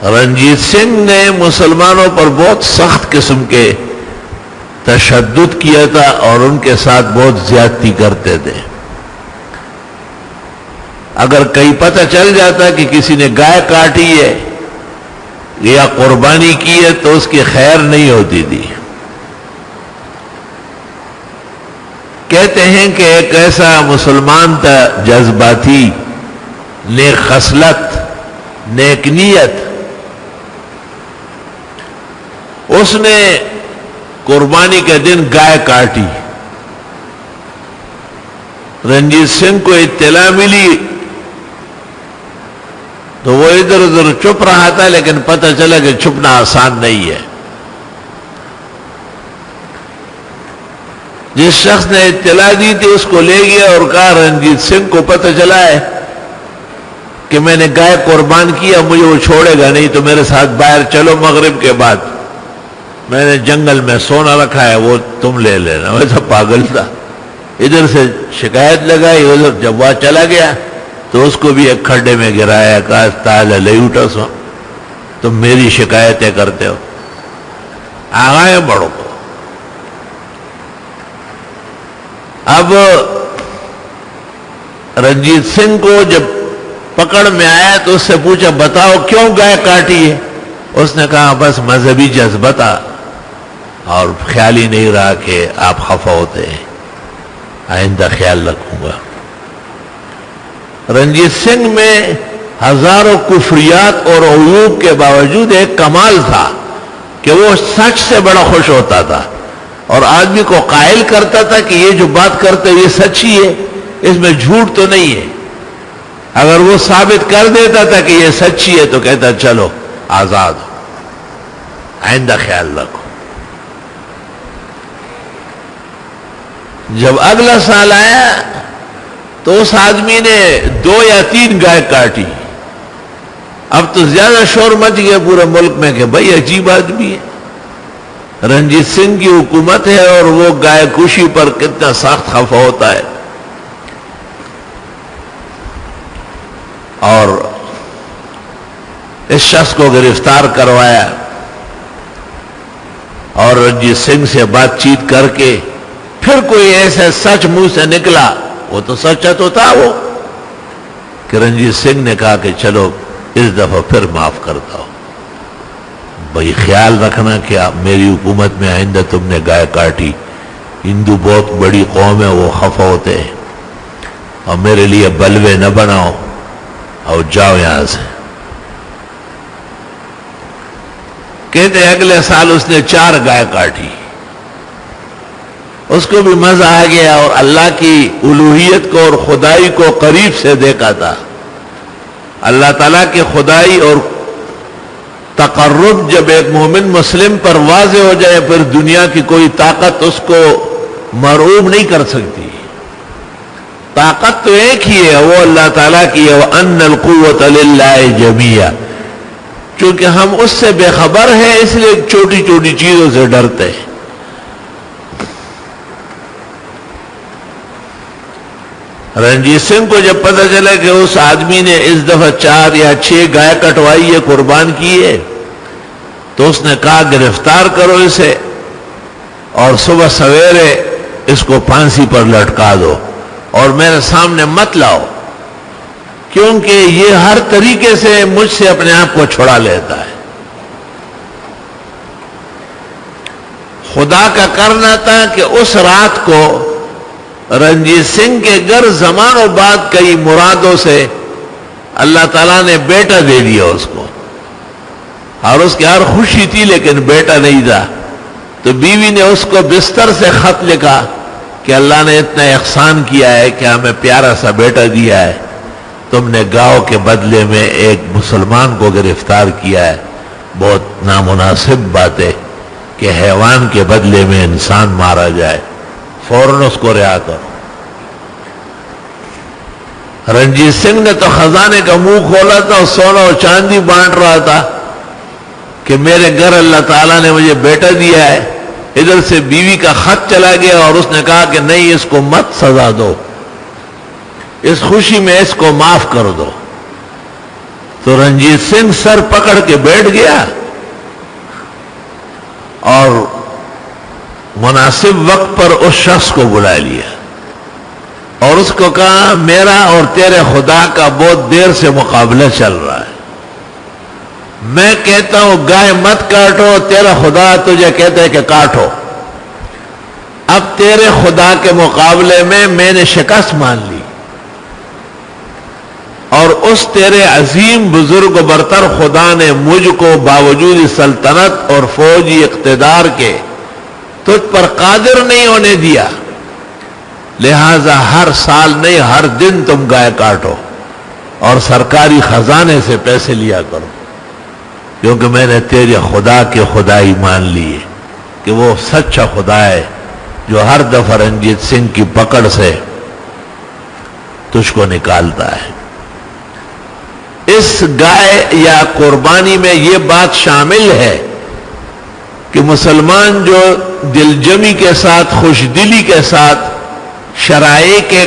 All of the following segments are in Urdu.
رنجیت سنگھ نے مسلمانوں پر بہت سخت قسم کے تشدد کیا تھا اور ان کے ساتھ بہت زیادتی کرتے تھے. اگر کہیں پتہ چل جاتا کہ کسی نے گائے کاٹی ہے یا قربانی کی ہے تو اس کی خیر نہیں ہوتی تھی. کہتے ہیں کہ ایک ایسا مسلمان تھا جذباتی، نیک خصلت، نیک نیت، اس نے قربانی کے دن گائے کاٹی. رنجیت سنگھ کو اطلاع ملی تو وہ ادھر ادھر چپ رہا تھا، لیکن پتہ چلا کہ چھپنا آسان نہیں ہے. جس شخص نے اطلاع دی تھی اس کو لے گیا اور کہا رنجیت سنگھ کو پتہ چلا ہے کہ میں نے گائے قربان کیا، مجھے وہ چھوڑے گا نہیں، تو میرے ساتھ باہر چلو، مغرب کے بعد میں نے جنگل میں سونا رکھا ہے، وہ تم لے لینا. وہ تو پاگل تھا، ادھر سے شکایت لگائی، ادھر جب وہ چلا گیا تو اس کو بھی ایک کھڈے میں گرایا، کہا تالا لے اٹھا سو، تم میری شکایتیں کرتے ہو. آگاہ بڑھو. اب رنجیت سنگھ کو جب پکڑ میں آیا تو اس سے پوچھا بتاؤ کیوں گائے کاٹی ہے؟ اس نے کہا بس مذہبی جذبہ تھا اور خیال ہی نہیں رہا کہ آپ خفا ہوتے ہیں، آئندہ خیال رکھوں گا. رنجیت سنگھ میں ہزاروں کفریات اور عیوب کے باوجود ایک کمال تھا کہ وہ سچ سے بڑا خوش ہوتا تھا اور آدمی کو قائل کرتا تھا کہ یہ جو بات کرتے یہ سچی ہے، اس میں جھوٹ تو نہیں ہے. اگر وہ ثابت کر دیتا تھا کہ یہ سچی ہے تو کہتا چلو آزاد ہو، آئندہ خیال رکھو. جب اگلا سال آیا تو اس آدمی نے 2 یا 3 گائے کاٹی. اب تو زیادہ شور مچ گیا پورے ملک میں کہ بھائی عجیب آدمی ہے، رنجیت سنگھ کی حکومت ہے اور وہ گائے کشی پر کتنا سخت خفا ہوتا ہے. اور اس شخص کو گرفتار کروایا اور رنجیت سنگھ سے بات چیت کر کے پھر کوئی ایسا سچ منہ سے نکلا، وہ تو سچا تو تھا وہ، کہ رنجیت سنگھ نے کہا کہ چلو اس دفعہ پھر معاف کرتا ہوں، بھائی خیال رکھنا کہ میری حکومت میں آئندہ تم نے گائے کاٹی، ہندو بہت بڑی قوم ہے، وہ خفا ہوتے ہیں، اور میرے لیے بلوے نہ بناؤ اور جاؤ یہاں سے. کہتے اگلے سال اس نے 4 گائے کاٹی. اس کو بھی مزہ آ گیا اور اللہ کی الوہیت کو اور خدائی کو قریب سے دیکھا تھا. اللہ تعالیٰ کی خدائی اور تقرب جب ایک مومن مسلم پر واضح ہو جائے پھر دنیا کی کوئی طاقت اس کو مرعوب نہیں کر سکتی. طاقت تو ایک ہی ہے، وہ اللہ تعالیٰ کی ہے، وَأَنَّ الْقُوَّةَ لِلَّهِ جَمِيعًا. چونکہ ہم اس سے بے خبر ہیں اس لیے چھوٹی چھوٹی چیزوں سے ڈرتے ہیں. رنجیت سنگھ کو جب پتہ چلا کہ اس آدمی نے اس دفعہ 4 یا 6 گائے کٹوائی ہے، قربان کی ہے، تو اس نے کہا گرفتار کرو اسے اور صبح سویرے اس کو پھانسی پر لٹکا دو اور میرے سامنے مت لاؤ، کیونکہ یہ ہر طریقے سے مجھ سے اپنے آپ کو چھڑا لیتا ہے. خدا کا کرنا تھا کہ اس رات کو رنجیت سنگھ کے گھر زمانوں بعد کئی مرادوں سے اللہ تعالیٰ نے بیٹا دے دیا اس کو، اور اس کی ہر خوشی تھی لیکن بیٹا نہیں تھا. تو بیوی نے اس کو بستر سے خط لکھا کہ اللہ نے اتنا احسان کیا ہے کہ ہمیں پیارا سا بیٹا دیا ہے، تم نے گاؤں کے بدلے میں ایک مسلمان کو گرفتار کیا ہے. بہت نامناسب بات ہے کہ حیوان کے بدلے میں انسان مارا جائے، فوراً اس کو رہا کرو. رنجیت سنگھ نے تو خزانے کا منہ کھولا تھا اور سونا اور چاندی بانٹ رہا تھا کہ میرے گھر اللہ تعالیٰ نے مجھے بیٹا دیا ہے. ادھر سے بیوی کا خط چلا گیا اور اس نے کہا کہ نہیں، اس کو مت سزا دو، اس خوشی میں اس کو معاف کر دو. تو رنجیت سنگھ سر پکڑ کے بیٹھ گیا اور مناسب وقت پر اس شخص کو بلا لیا اور اس کو کہا میرا اور تیرے خدا کا بہت دیر سے مقابلہ چل رہا ہے. میں کہتا ہوں گائے مت کاٹو، تیرا خدا تجھے کہتا ہے کہ کاٹو. اب تیرے خدا کے مقابلے میں نے شکست مان لی اور اس تیرے عظیم بزرگ و برتر خدا نے مجھ کو باوجود سلطنت اور فوجی اقتدار کے تجھ پر قادر نہیں ہونے دیا، لہذا ہر سال نہیں ہر دن تم گائے کاٹو اور سرکاری خزانے سے پیسے لیا کرو، کیونکہ میں نے تیرے خدا کے خدائی مان لی ہے کہ وہ سچا خدا ہے جو ہر دفعہ رنجیت سنگھ کی پکڑ سے تجھ کو نکالتا ہے. اس گائے یا قربانی میں یہ بات شامل ہے کہ مسلمان جو دل جمی کے ساتھ خوش دلی کے ساتھ شرائع کے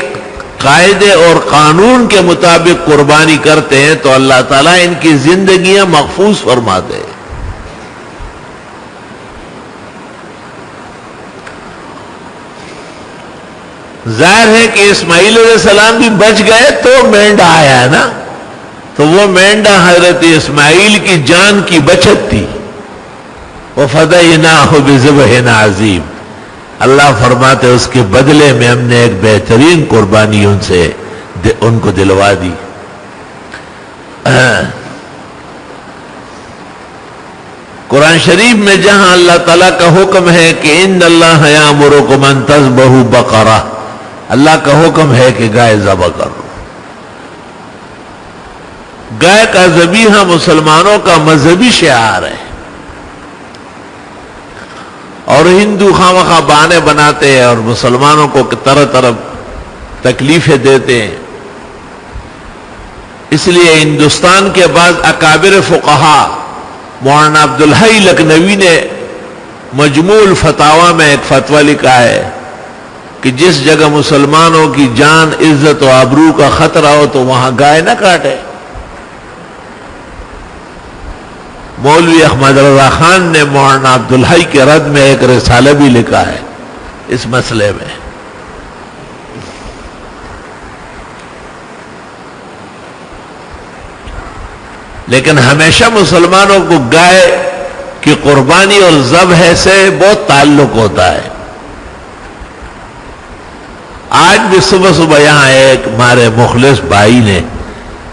قاعدے اور قانون کے مطابق قربانی کرتے ہیں تو اللہ تعالیٰ ان کی زندگیاں محفوظ فرماتے ہیں. ظاہر ہے کہ اسماعیل علیہ السلام بھی بچ گئے تو مینڈا آیا ہے نا، تو وہ مینڈا حضرت اسماعیل کی جان کی بچت تھی. وَفَدَيْنَاهُ بِذِبْحٍ عَظِيمٍ. اللہ فرماتے اس کے بدلے میں ہم نے ایک بہترین قربانی ان کو دلوا دی. قرآن شریف میں جہاں اللہ تعالیٰ کا حکم ہے کہ ان اللہ یامرکم ان تذبحوا بقرہ، اللہ کا حکم ہے کہ گائے ذبح کرو. گائے کا ذبیحہ مسلمانوں کا مذہبی شعار ہے اور ہندو خواہ بہانے بناتے ہیں اور مسلمانوں کو طرح طرح تکلیفیں دیتے ہیں. اس لیے ہندوستان کے بعض اکابر فقہا مولانا عبدالحی لکھنوی نے مجموع الفتاوی میں ایک فتویٰ لکھا ہے کہ جس جگہ مسلمانوں کی جان عزت و آبرو کا خطرہ ہو تو وہاں گائے نہ کاٹے. مولوی احمد رضا خان نے مولانا عبدالحی کے رد میں ایک رسالہ بھی لکھا ہے اس مسئلے میں. لیکن ہمیشہ مسلمانوں کو گائے کی قربانی اور ذبح سے بہت تعلق ہوتا ہے. آج بھی صبح صبح یہاں ایک ہمارے مخلص بھائی نے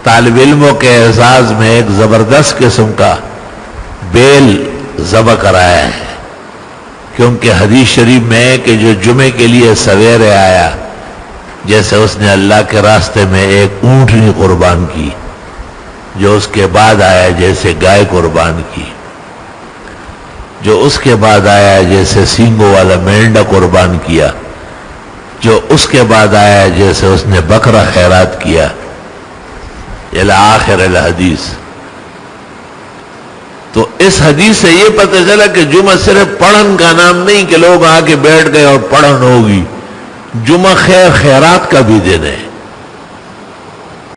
طالب علموں کے اعزاز میں ایک زبردست قسم کا بیل ذبح کرایا ہے، کیونکہ حدیث شریف میں ہے کہ جو جمعے کے لیے سویرے آیا جیسے اس نے اللہ کے راستے میں ایک اونٹنی قربان کی، جو اس کے بعد آیا جیسے گائے قربان کی، جو اس کے بعد آیا جیسے سینگوں والا مینڈا قربان کیا، جو اس کے بعد آیا جیسے اس نے بکرا خیرات کیا، الی آخر الحدیث. تو اس حدیث سے یہ پتہ چلا کہ جمعہ صرف پڑھن کا نام نہیں کہ لوگ آ کے بیٹھ گئے اور پڑھن ہوگی. جمعہ خیر خیرات کا بھی دن ہے.